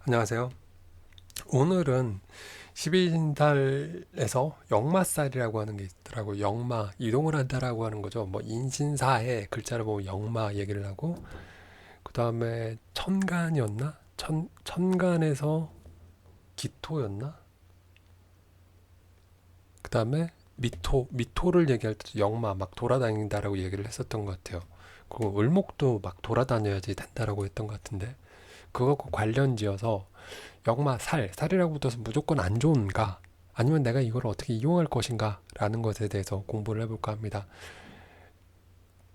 안녕하세요. 오늘은 12진달에서 역마살이라고 하는 게 있더라고요. 역마, 이동을 한다라고 하는 거죠. 뭐 인신사에 글자를 보면 역마 얘기를 하고, 그 다음에 천간이었나? 천간에서 기토였나? 그 다음에 미토를 얘기할 때 역마 막 돌아다닌다라고 얘기를 했었던 것 같아요. 그리고 을목도 막 돌아다녀야지 된다라고 했던 것 같은데, 그거하고 관련지어서 역마 살이라고 붙어서 무조건 안 좋은가? 아니면 내가 이걸 어떻게 이용할 것인가? 라는 것에 대해서 공부를 해볼까 합니다.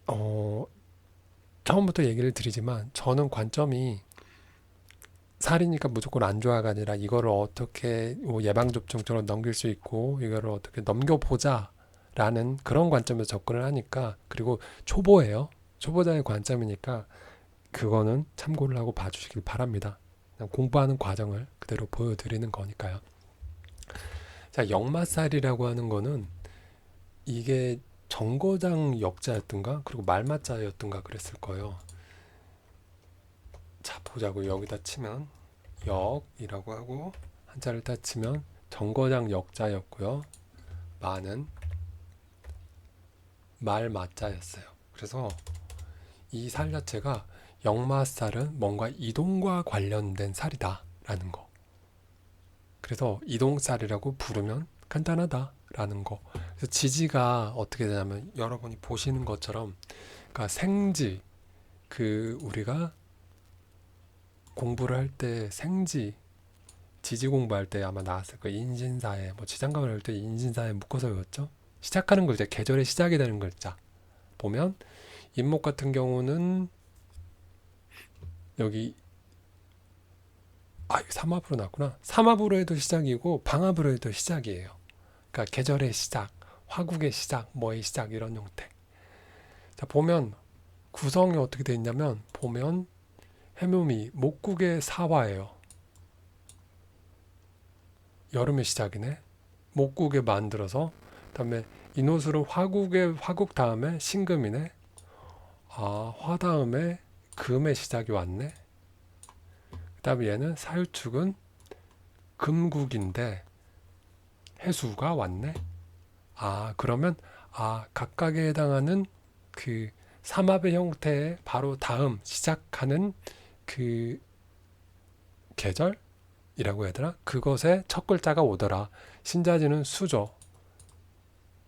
어, 처음부터 얘기를 드리지만 저는 관점이 살이니까 무조건 안 좋아가 아니라 이거를 어떻게 뭐 예방접종처럼 넘길 수 있고 이거를 어떻게 넘겨보자 라는 그런 관점에서 접근을 하니까, 그리고 초보예요. 초보자의 관점이니까 그거는 참고를 하고 봐주시길 바랍니다. 그냥 공부하는 과정을 그대로 보여드리는 거니까요. 자, 역마살이라고 하는 거는 이게 정거장 역자였던가 그리고 말마자였던가 그랬을 거예요. 자, 보자고. 여기다 치면 역이라고 하고 한자를 다 치면 정거장 역자였고요. 마는 말마자였어요. 그래서 이 살 자체가 역마살은 뭔가 이동과 관련된 살이다라는 거. 그래서 이동살이라고 부르면 간단하다라는 거. 그래서 지지가 어떻게 되냐면 여러분이 보시는 것처럼, 그러니까 생지, 그 우리가 공부를 할 때 생지, 지지 공부할 때 아마 나왔을 거예요. 인신사에 뭐 지장감을 할 때 인신사에 묶어서 외웠죠. 시작하는 글자, 계절의 시작이 되는 글자 보면 인목 같은 경우는 여기 이거 삼합으로 나왔구나. 삼합으로 해도 시작이고 방합으로 해도 시작이에요. 그러니까 계절의 시작, 화국의 시작, 뭐의 시작 이런 형태. 자, 보면 구성이 어떻게 되어 있냐면 보면 해묘미 목국의 사화예요. 여름의 시작이네. 목국에 만들어서 그다음에 인호수는 화국의 화국 다음에 신금이네. 화 다음에 금의 시작이 왔네. 그다음에 얘는 사유축은 금국인데 해수가 왔네. 그러면 각각에 해당하는 그 삼합의 형태의 바로 다음 시작하는 그 계절이라고 해야 되나? 그것에 첫 글자가 오더라. 신자지는 수죠.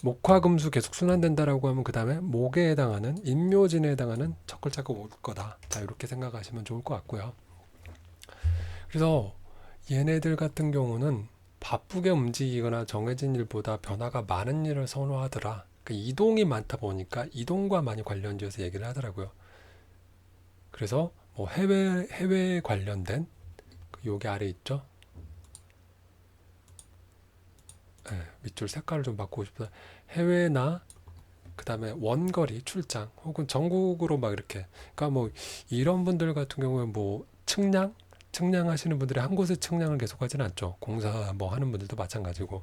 목화금수 계속 순환된다라고 하면 그 다음에 목에 해당하는 인묘진에 해당하는 첫 글자가 올 거다. 자, 이렇게 생각하시면 좋을 것 같고요. 그래서 얘네들 같은 경우는 바쁘게 움직이거나 정해진 일보다 변화가 많은 일을 선호하더라. 그러니까 이동이 많다 보니까 이동과 많이 관련지어서 얘기를 하더라고요. 그래서 뭐 해외에 관련된 여기 아래 있죠. 밑줄 색깔을 좀 바꾸고 싶다. 해외나 그 다음에 원거리 출장 혹은 전국으로 막 이렇게, 그러니까 뭐 이런 분들 같은 경우에 뭐 측량 하시는 분들이 한 곳에 측량을 계속 하지는 않죠. 공사 뭐 하는 분들도 마찬가지고.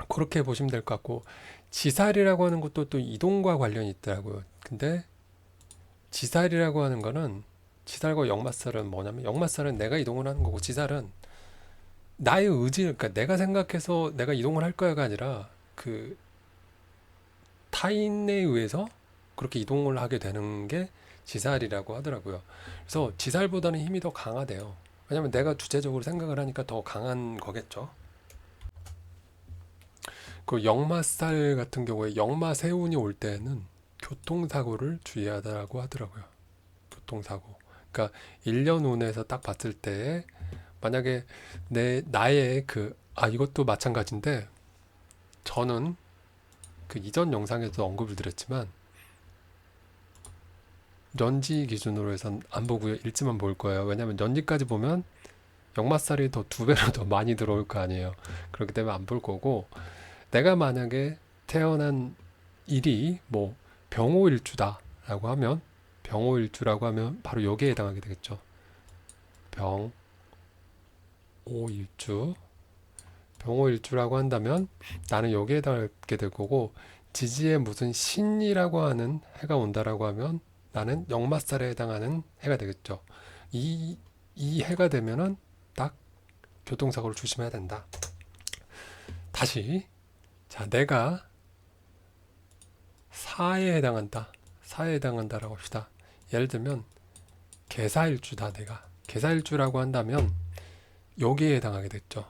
그렇게 보시면 될 것 같고, 지살이라고 하는 것도 또 이동과 관련이 있더라고요. 근데 지살이라고 하는 거는, 지살과 역마살은 뭐냐면 역마살은 내가 이동을 하는 거고 지살은 나의 의지, 그러니까 내가 생각해서 내가 이동을 할 거야가 아니라 그 타인에 의해서 그렇게 이동을 하게 되는 게 지살이라고 하더라고요. 그래서 지살보다는 힘이 더 강하대요. 왜냐면 내가 주체적으로 생각을 하니까 더 강한 거겠죠. 그 역마살 같은 경우에 역마세운이 올 때는 교통사고를 주의하라고 하더라고요. 교통사고. 그러니까 1년 운에서 딱 봤을 때 만약에 나의 이것도 마찬가지인데, 저는 그 이전 영상에서 언급을 드렸지만 연지 기준으로 해선 안 보고요. 일지만 볼 거예요. 왜냐면 연지까지 보면 역마살이 더 두 배로 더 많이 들어올 거 아니에요. 그렇기 때문에 안 볼 거고, 내가 만약에 태어난 일이 뭐 병호일주다라고 하면, 병호일주라고 하면 바로 여기에 해당하게 되겠죠. 병호일주, 병호일주라고 한다면 나는 여기에 해당하게 될 거고, 지지에 무슨 신이라고 하는 해가 온다라고 하면 나는 역마살에 해당하는 해가 되겠죠. 이 이 해가 되면은 딱 교통사고를 조심해야 된다. 다시, 자, 내가 사에 해당한다. 사에 해당한다라고 합시다. 예를 들면 개사일주다. 내가 개사일주라고 한다면 여기에 해당하게 됐죠.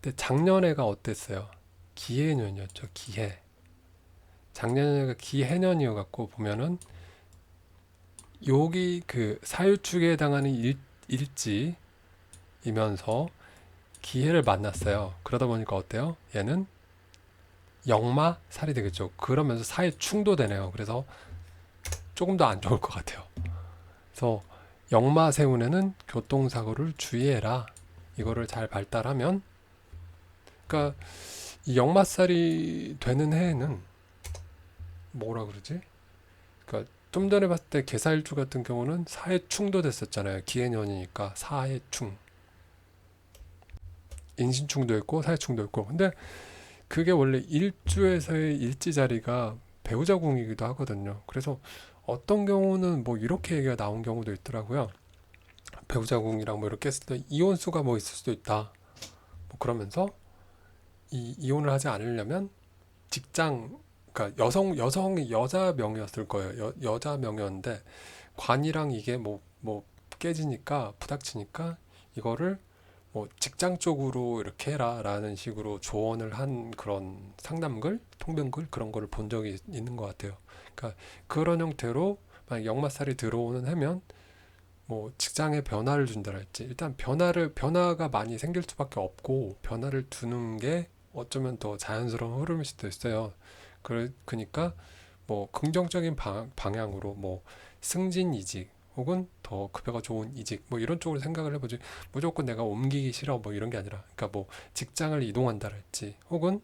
근데 작년에가 어땠어요? 기해년이었죠. 기해. 작년에가 기해년이어갖고 보면은 여기 그 사유축에 해당하는 일지이면서 기해를 만났어요. 그러다 보니까 어때요? 얘는 역마살이 되겠죠. 그러면서 사유충도 되네요. 그래서 조금 더 안 좋을 것 같아요. 그래서 역마세운에는 교통사고를 주의해라. 이거를 잘 발달하면, 그러니까 이 역마살이 되는 해에는 뭐라 그러지? 그러니까 좀 전에 봤을 때 개사일주 같은 경우는 사해충도 됐었잖아요. 기해년이니까 사해충, 인신충도 있고 사해충도 있고. 근데 그게 원래 일주에서의 일지 자리가 배우자궁이기도 하거든요. 그래서 어떤 경우는 뭐 이렇게 얘기가 나온 경우도 있더라고요. 배우자궁이랑 뭐 이렇게 했을 때 이혼수가 뭐 있을 수도 있다. 뭐 그러면서 이 이혼을 하지 않으려면 직장, 그러니까 여성이 여자 명이었을 거예요. 여자 명이었는데 관이랑 이게 뭐 깨지니까 부닥치니까 이거를 뭐 직장 쪽으로 이렇게 해라라는 식으로 조언을 한 그런 상담글, 통변글 그런 거를 본 적이 있는 것 같아요. 그러니까 그런 형태로 만약 역마살이 들어오는 해면 뭐 직장에 변화를 준다랄지, 일단 변화가 많이 생길 수밖에 없고 변화를 두는 게 어쩌면 더 자연스러운 흐름일 수도 있어요. 그러니까 뭐 긍정적인 방향으로 뭐 승진 이직 혹은 더 급여가 좋은 이직 뭐 이런 쪽으로 생각을 해보지, 무조건 내가 옮기기 싫어 뭐 이런 게 아니라, 그러니까 뭐 직장을 이동한다랄지 혹은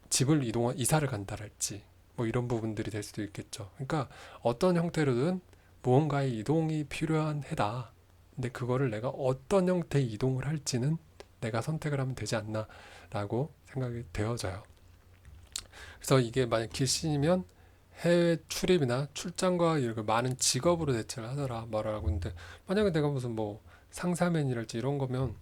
집을 이사를 간다랄지 뭐 이런 부분들이 될 수도 있겠죠. 그러니까 어떤 형태로든 무언가의 이동이 필요한 해다. 근데 그거를 내가 어떤 형태의 이동을 할지는 내가 선택을 하면 되지 않나라고 생각이 되어져요. 그래서 이게 만약 길신이면 해외 출입이나 출장과 이렇게 많은 직업으로 대체를 하더라 말하고 있는데, 만약에 내가 무슨 뭐 상사맨이랄지 이런 거면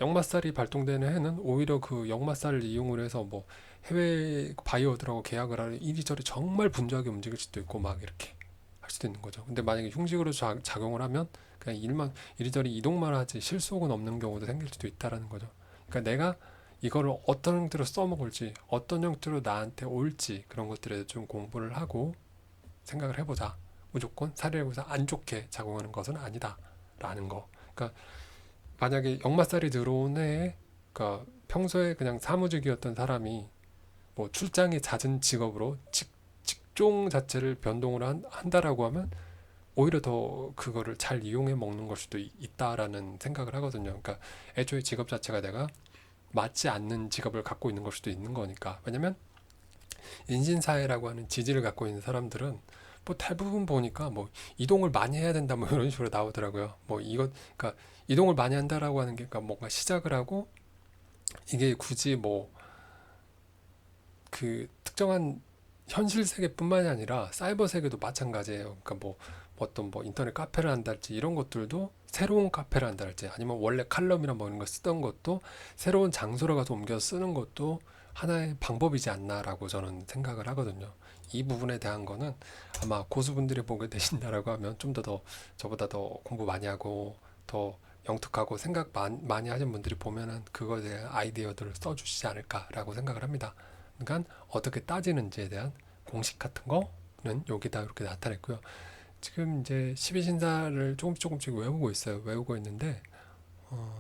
역마살이 발동되는 해는 오히려 그 역마살을 이용을 해서 뭐 해외 바이어들하고 계약을 하는 이리저리 정말 분주하게 움직일 수도 있고 막 이렇게 할 수도 있는 거죠. 근데 만약에 흉식으로 작용을 하면 그냥 일만 이리저리 이동만 하지 실속은 없는 경우도 생길 수도 있다라는 거죠. 그러니까 내가 이거를 어떤 형태로 써먹을지, 어떤 형태로 나한테 올지 그런 것들에 대해서 좀 공부를 하고 생각을 해보자. 무조건 사례에서 안 좋게 작용하는 것은 아니다라는 거. 그러니까 만약에 역마살이 들어온 해에, 그러니까 평소에 그냥 사무직이었던 사람이 뭐 출장이 잦은 직업으로 직종 자체를 변동을 한다라고 하면 오히려 더 그거를 잘 이용해 먹는 걸 수도 있다라는 생각을 하거든요. 그러니까 애초에 직업 자체가 내가 맞지 않는 직업을 갖고 있는 걸 수도 있는 거니까. 왜냐면 인신사회라고 하는 지지를 갖고 있는 사람들은 뭐 대부분 보니까 뭐 이동을 많이 해야 된다 뭐 이런 식으로 나오더라고요. 뭐 이것, 그러니까 이동을 많이 한다라고 하는 게 그러니까 뭔가 시작을 하고 이게 굳이 뭐 그 특정한 현실 세계뿐만이 아니라 사이버 세계도 마찬가지예요. 그러니까 뭐 어떤 뭐 인터넷 카페를 한달지 이런 것들도 새로운 카페를 한달지, 아니면 원래 칼럼이나 뭐 이런 거 쓰던 것도 새로운 장소로 가서 옮겨서 쓰는 것도 하나의 방법이지 않나라고 저는 생각을 하거든요. 이 부분에 대한 거는 아마 고수분들이 보게 되신다라고 하면 좀 더 저보다 더 공부 많이 하고 더 영특하고 생각 많이 하신 분들이 보면은 그거에 대한 아이디어들을 써주시지 않을까라고 생각을 합니다. 그러니까 어떻게 따지는지에 대한 공식 같은 거는 여기다 이렇게 나타냈고요. 지금 이제 12신사를 조금씩 외우고 있어요. 외우고 있는데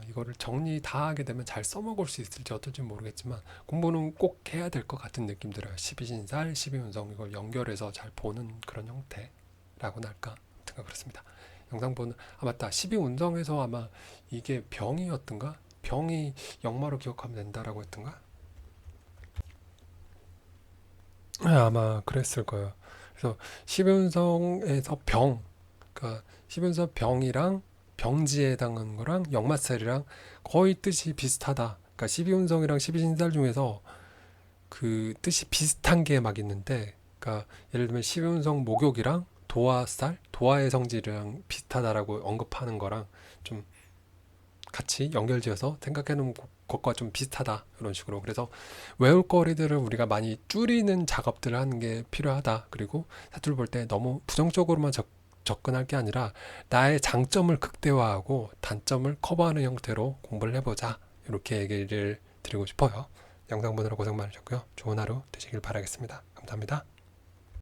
이거를 정리 다 하게 되면 잘 써먹을 수 있을지 어떨지 모르겠지만 공부는 꼭 해야 될 것 같은 느낌 들어요. 12신살, 12운성 이걸 연결해서 잘 보는 그런 형태라고나 할까? 아무튼 그렇습니다. 영상 보는, 아 맞다, 12운성에서 아마 이게 병이었던가? 병이 역마로 기억하면 된다라고 했던가? 네, 아마 그랬을 거예요. 그래서 십윤성에서 병, 그러니까 십윤성 병이랑 병지에 해당하는 거랑 역마살이랑 거의 뜻이 비슷하다. 그러니까 십이운성이랑 십이신살 중에서 그 뜻이 비슷한 게 막 있는데, 그러니까 예를 들면 십이운성 목욕이랑 도화의 성질이랑 비슷하다라고 언급하는 거랑 좀 같이 연결지어서 생각해 놓은 것과 좀 비슷하다 이런 식으로. 그래서 외울 거리들을 우리가 많이 줄이는 작업들을 하는 게 필요하다. 그리고 사투를 볼 때 너무 부정적으로만 접근할 게 아니라 나의 장점을 극대화하고 단점을 커버하는 형태로 공부를 해보자, 이렇게 얘기를 드리고 싶어요. 영상 보느라 고생 많으셨고요. 좋은 하루 되시길 바라겠습니다. 감사합니다.